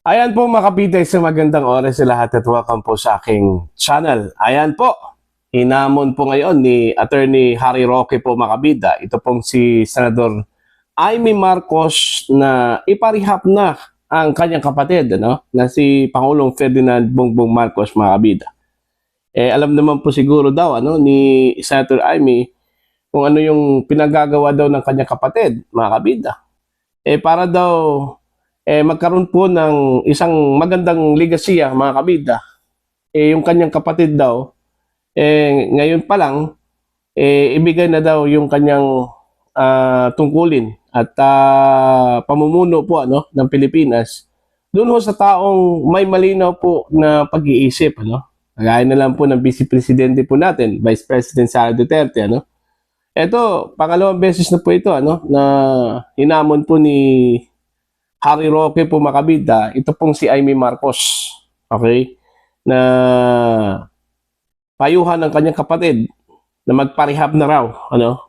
Ayan po mga kapitay, sa magandang oras sa lahat at welcome po sa aking channel. Ayan po, hinamon po ngayon ni Attorney Harry Roque po mga kabida. Ito pong si Senador Amy Marcos na iparihap na ang kanyang kapatid, na si Pangulong Ferdinand Bongbong Marcos mga kabida. Alam naman po siguro daw ni Senator Amy kung ano yung pinagagawa daw ng kanyang kapatid mga kabida. Para daw magkaroon po ng isang magandang ligasiya mga kabida. Yung kanyang kapatid daw, ngayon pa lang, ibigay na daw yung kanyang tungkulin at pamumuno po ng Pilipinas doon ho sa taong may malinaw po na pag-iisip. Kagaya na lang po ng Vice Presidente po natin, Vice President Sara Duterte. Ito, pangalawang beses na po ito na hinamon po ni Harry Roque po makabida, ito pong si Amy Marcos, okay, na payuhan ng kanyang kapatid na magparehab na raw,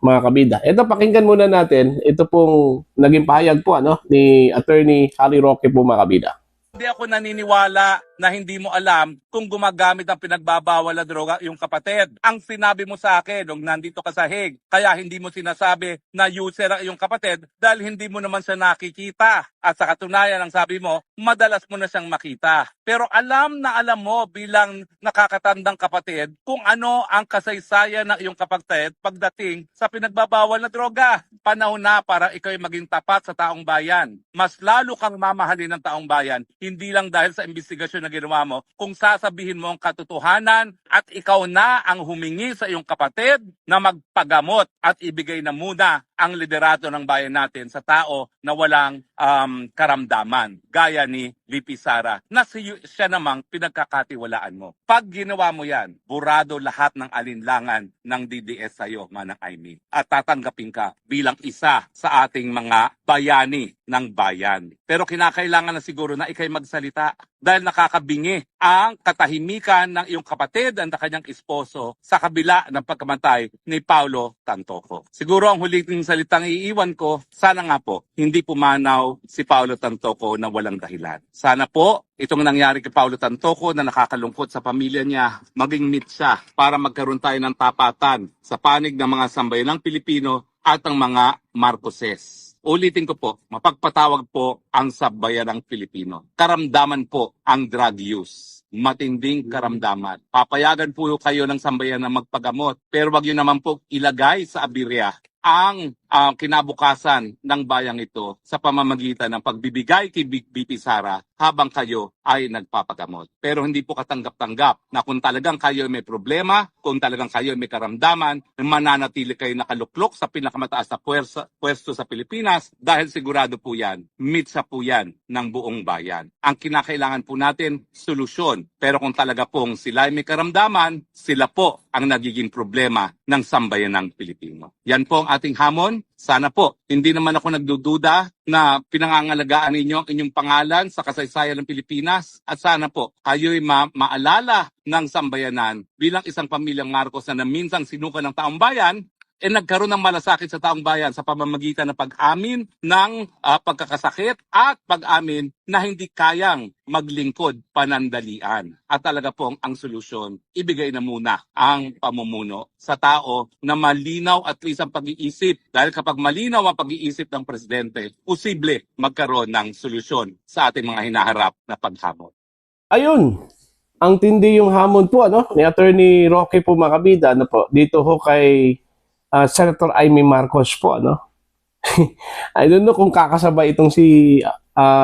mga kabida. Ito, pakinggan muna natin, ito pong naging pahayag po, ni Attorney Harry Roque po mga kabida. Hindi ako naniniwala na hindi mo alam kung gumagamit ng pinagbabawal na droga yung kapatid. Ang sinabi mo sa akin nung nandito ka sa Hague, kaya hindi mo sinasabi na user ang iyong kapatid dahil hindi mo naman siya nakikita. At sa katunayan, ang sabi mo, madalas mo na siyang makita. Pero alam na alam mo bilang nakakatandang kapatid kung ano ang kasaysayan ng iyong kapatid pagdating sa pinagbabawal na droga. Panahon na para ikaw ay maging tapat sa taong bayan. Mas lalo kang mamahalin ng taong bayan, hindi lang dahil sa investigasyon na ginawa mo, kung sasabihin mo ang katotohanan at ikaw na ang humingi sa iyong kapatid na magpagamot at ibigay na muna ang liderato ng bayan natin sa tao na walang karamdaman, gaya ni VP Sara, na siya namang pinagkakatiwalaan mo. Pag ginawa mo yan, burado lahat ng alinlangan ng DDS sa iyo, Manang Amy. At tatanggapin ka bilang isa sa ating mga bayani ng bayan. Pero kinakailangan na siguro na ikay magsalita dahil nakakabingi ang katahimikan ng iyong kapatid at kanyang esposo sa kabila ng pagkamatay ni Paulo Tantoco. Siguro ang huling salitang iiwan ko, sana nga po, hindi pumanaw si Paulo Tantoco na walang dahilan. Sana po, itong nangyari kay Paulo Tantoco na nakakalungkot sa pamilya niya, maging mitsa para magkaroon tayo ng tapatan sa panig ng mga sambayanang Pilipino at ang mga Marcoses. Ulitin ko po, mapagpatawag po ang sambayanang Pilipino. Karamdaman po ang drug use. Matinding karamdaman. Papayagan po kayo ng sambayan na magpagamot, pero wag yun naman po ilagay sa abirya ang kinabukasan ng bayang ito sa pamamagitan ng pagbibigay kay BP Sara habang kayo ay nagpapagamot. Pero hindi po katanggap-tanggap na kung talagang kayo may problema, kung talagang kayo may karamdaman, mananatili kayo nakaluklok sa pinakamataas na pwesto sa Pilipinas dahil sigurado po yan, mitsa po yan ng buong bayan. Ang kinakailangan po natin, solusyon. Pero kung talaga pong sila ay may karamdaman, sila po ang nagiging problema ng sambayanang Pilipino. Yan po ang ating hamon. Sana po, hindi naman ako nagdududa na pinangangalagaan ninyo ang inyong pangalan sa kasaysayan ng Pilipinas. At sana po, kayo'y maalala ng sambayanan bilang isang pamilyang Marcos na minsang sinuko ng taong bayan, nagkaroon ng malasakit sa taong bayan sa pamamagitan ng pag-amin ng pagkakasakit at pag-amin na hindi kayang maglingkod panandalian. At talaga pong ang solusyon, ibigay na muna ang pamumuno sa tao na malinaw at least ang pag-iisip. Dahil kapag malinaw ang pag-iisip ng presidente, posible magkaroon ng solusyon sa ating mga hinaharap na paghamon. Ayun, ang tindi yung hamon po ni Attorney Roque po makabida po dito ho kay Senator Amy Marcos po I don't know kung kakasabay itong si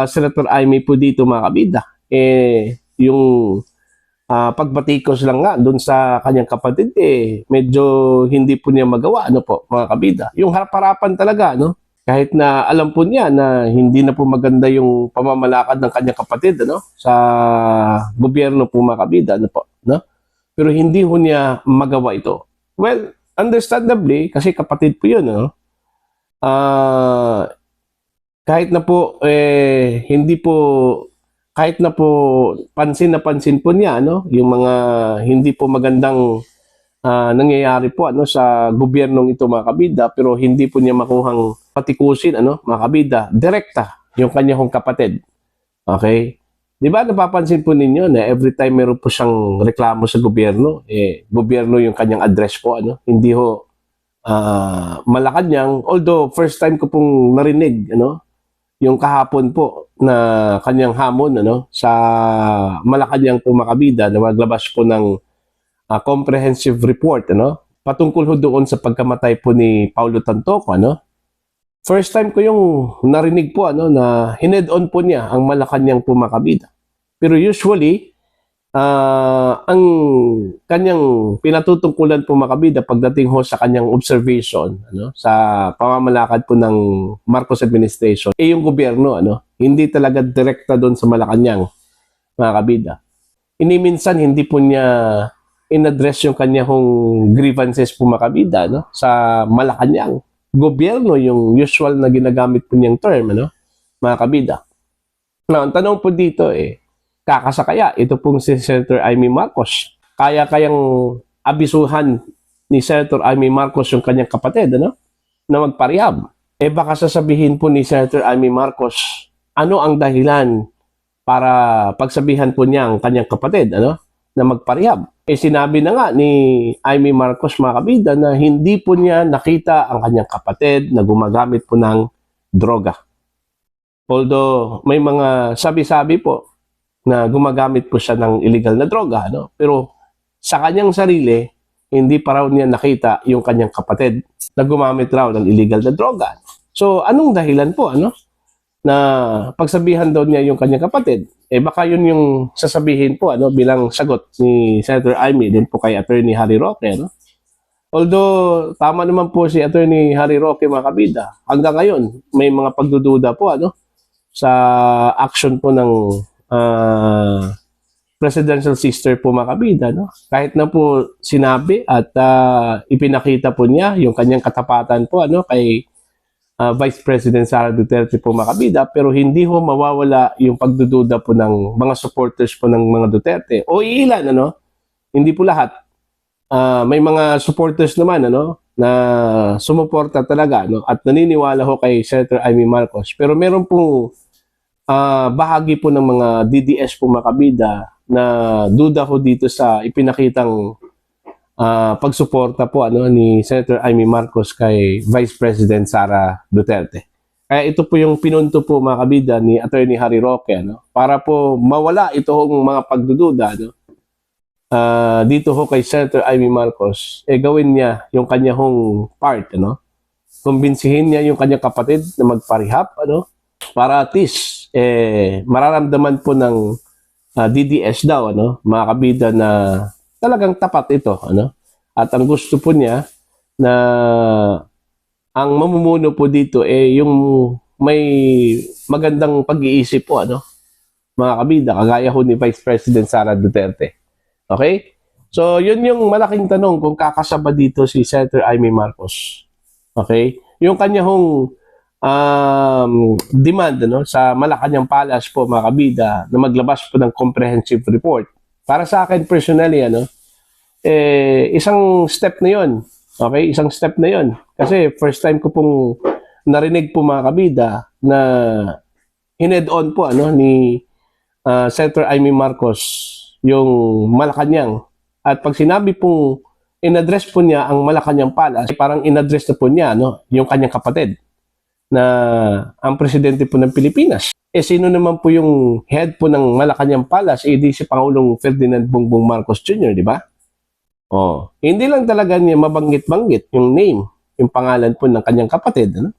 Senator Amy po dito mga kabida. Yung pagbatikos lang nga doon sa kanyang kapatid medyo hindi po niya magawa po mga kabida. Yung harap-harapan talaga kahit na alam po niya na hindi na po maganda yung pamamalakad ng kanyang kapatid sa gobyerno po mga kabida pero hindi ho niya magawa ito. Well, understandably, kasi kapatid po yun, kahit na po, hindi po, kahit na po pansin po niya, yung mga hindi po magandang nangyayari po sa gobyernong ito mga kabida, pero hindi po niya makuhang patikusin mga kabida, direkta yung kanyang kapatid. Okay? Di ba napapansin po ninyo na every time meron po siyang reklamo sa gobyerno, gobyerno yung kanyang address po, ano? Hindi ho Malacanang, although first time ko pong narinig, ano, yung kahapon po na kanyang hamon, ano, sa Malacanang po makabida na maglabas po ng comprehensive report, ano, patungkol ho doon sa pagkamatay po ni Paulo Tantoco, ano. First time ko yung narinig po, ano, na hined-on po niya ang Malacanang po makabida. Pero usually, ang kanyang pinatutungkulan po makabida pagdating ho sa kanyang observation, ano, sa pamamalakad po ng Marcos administration, yung gobyerno, ano, hindi talaga direkta doon sa Malacanang, mga kabida. Iniminsan, hindi po niya in-address yung kanyang grievances po makabida, no, sa Malacanang. Gobyerno yung usual na ginagamit po niyang term, ano, mga kabida. Now, ang tanong po dito kakasakaya ito pong si Senator Amy Marcos. Kayang abisuhan ni Senator Amy Marcos yung kanyang kapatid, ano, na magparehab. Baka sasabihin po ni Senator Amy Marcos, ano ang dahilan para pagsabihan po niya ang kanyang kapatid, ano, na magparehab. Sinabi na nga ni Amy Marcos, mga kabida, na hindi po niya nakita ang kanyang kapatid na gumagamit po ng droga. Although may mga sabi-sabi po na gumagamit po siya ng illegal na droga, no? Pero sa kanyang sarili, hindi pa raw niya nakita yung kanyang kapatid na gumamit raw ng illegal na droga. So, anong dahilan po, ano, na pagsabihan daw niya yung kanyang kapatid? Baka yun yung sasabihin po, ano, bilang sagot ni Senator Amy din po kay Attorney Harry Roque, no? Although, tama naman po si Attorney Harry Roque, mga kabida. Hanggang ngayon, may mga pagdududa po, ano, sa action po ng presidential sister po, mga kabida, no? Kahit na po sinabi at ipinakita po niya yung kanyang katapatan po, ano, kay Vice President Sara Duterte po, mga kabida, pero hindi ho mawawala yung pagdududa po ng mga supporters po ng mga Duterte. O ilan, ano? Hindi po lahat. May mga supporters naman, ano, na sumuporta talaga, no, at naniniwala ho kay Senator Amy Marcos. Pero meron pong bahagi po ng mga DDS po, mga kabida, na duda ho dito sa ipinakitang pagsuporta po, ano, ni Senator Amy Marcos kay Vice President Sara Duterte. Kaya ito po yung pinunto po, mga kabida, ni Attorney Harry Roque, ano, para po mawala itong mga pagdududa, ano, dito ho kay Senator Amy Marcos, gawin niya yung kanyang part, ano, kumbinsihin niya yung kanyang kapatid na magparehab, ano, para at least mararamdaman po ng DDS daw, ano, mga kabida, na talagang tapat ito, ano, at ang gusto po niya na ang mamumuno po dito yung may magandang pag-iisip po, ano, mga kabida, kagaya ho ni Vice President Sara Duterte. Okay? So, yun yung malaking tanong kung kakasaba dito si Senator Amy Marcos. Okay? Yung kanyang demand, ano, sa Malacanang Palace po, mga kabida, na maglabas po ng comprehensive report. Para sa akin personally, ano, isang step na yon. Okay? Isang step na yon. Kasi first time ko pong narinig po, mga kabida, na hined-on po, ano, ni Senator Amy Marcos yung Malacanang. At pag sinabi pong in-address po niya ang Malacanang Palace, parang in-address na po niya, no, yung kanyang kapatid na ang presidente po ng Pilipinas. Sino naman po yung head po ng Malacanang Palace? Di si Pangulong Ferdinand Bongbong Marcos Jr., di ba? Hindi lang talaga niya mabanggit-banggit yung name, yung pangalan po ng kanyang kapatid, ano?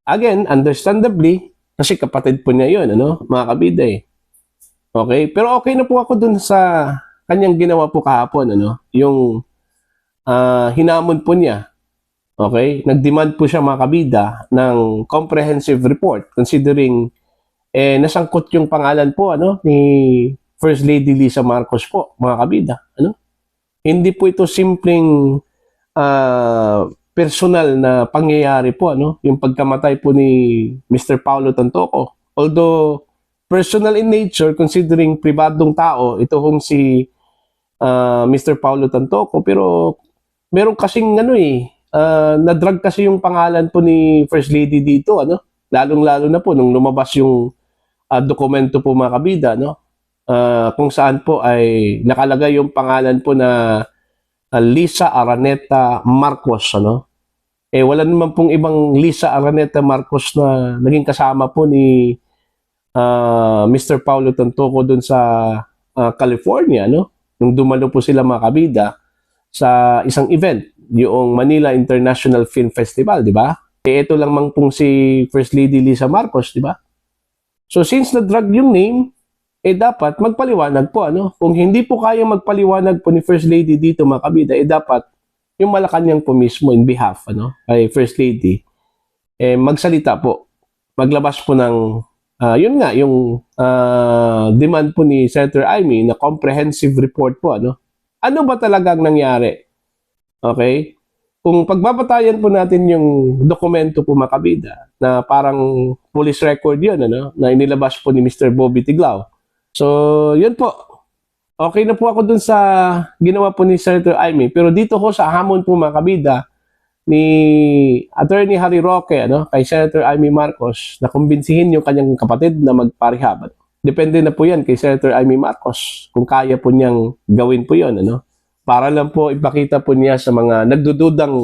Again, understandably, kasi kapatid po niya yun, ano, mga kabida. Okay? Pero okay na po ako dun sa kanyang ginawa po kahapon, ano, yung hinamon po niya. Okay? Nag-demand po siya, mga kabida, ng comprehensive report considering nasangkot yung pangalan po, ano, ni First Lady Lisa Marcos po, mga kabida, ano? Hindi po ito simpleng personal na pangyayari po, ano, yung pagkamatay po ni Mr. Paulo Tantoco. Although personal in nature, considering pribadong tao, ito hong si Mr. Paulo Tantoco, pero meron kasing ano na-drag kasi yung pangalan po ni First Lady dito, ano? Lalong-lalo na po nung lumabas yung dokumento po, mga kabida, no? kung saan po ay nakalagay yung pangalan po na Lisa Araneta Marcos, ano? Wala naman pong ibang Lisa Araneta Marcos na naging kasama po ni Mr. Paulo Tantoco dun sa California, no? Nung dumalo po sila mga kabida sa isang event, yung Manila International Film Festival, di ba? Ito lang mang pong si First Lady Lisa Marcos, di ba? So since na-drag yung name, dapat magpaliwanag po, ano? Kung hindi po kaya magpaliwanag po ni First Lady dito mga kabida, dapat yung Malacanang po mismo in behalf, ano, kay First Lady, magsalita po. Maglabas po ng, yun nga, yung demand po ni Senator Amy na comprehensive report po, ano? Ano ba talagang nangyari? Okay? Kung pagbabatayan po natin yung dokumento po mga kabida, na parang police record yun, ano, na inilabas po ni Mr. Bobby Tiglao. So, yun po. Okay na po ako dun sa ginawa po ni Senator Amy. Pero dito ko sa hamon po mga kabida ni Attorney Harry Roque, ano, kay Senator Amy Marcos na kumbinsihin yung kanyang kapatid na magparehab. Depende na po yan kay Senator Amy Marcos kung kaya po niyang gawin po yun, ano. Para lang po ipakita po niya sa mga nagdududang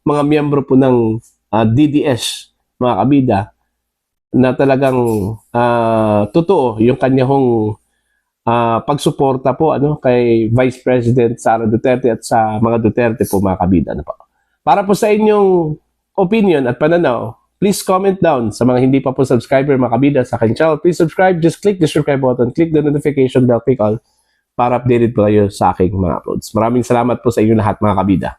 mga miyembro po ng DDS, mga kabida, na talagang totoo yung kanyang pagsuporta po, ano, kay Vice President Sara Duterte at sa mga Duterte po mga kabida, ano po. Para po sa inyong opinion at pananaw, please comment down. Sa mga hindi pa po subscriber mga kabida sa aking channel, please subscribe. Just click the subscribe button, click the notification bell, click all para updated po kayo sa aking mga uploads. Maraming salamat po sa inyo lahat mga kabida.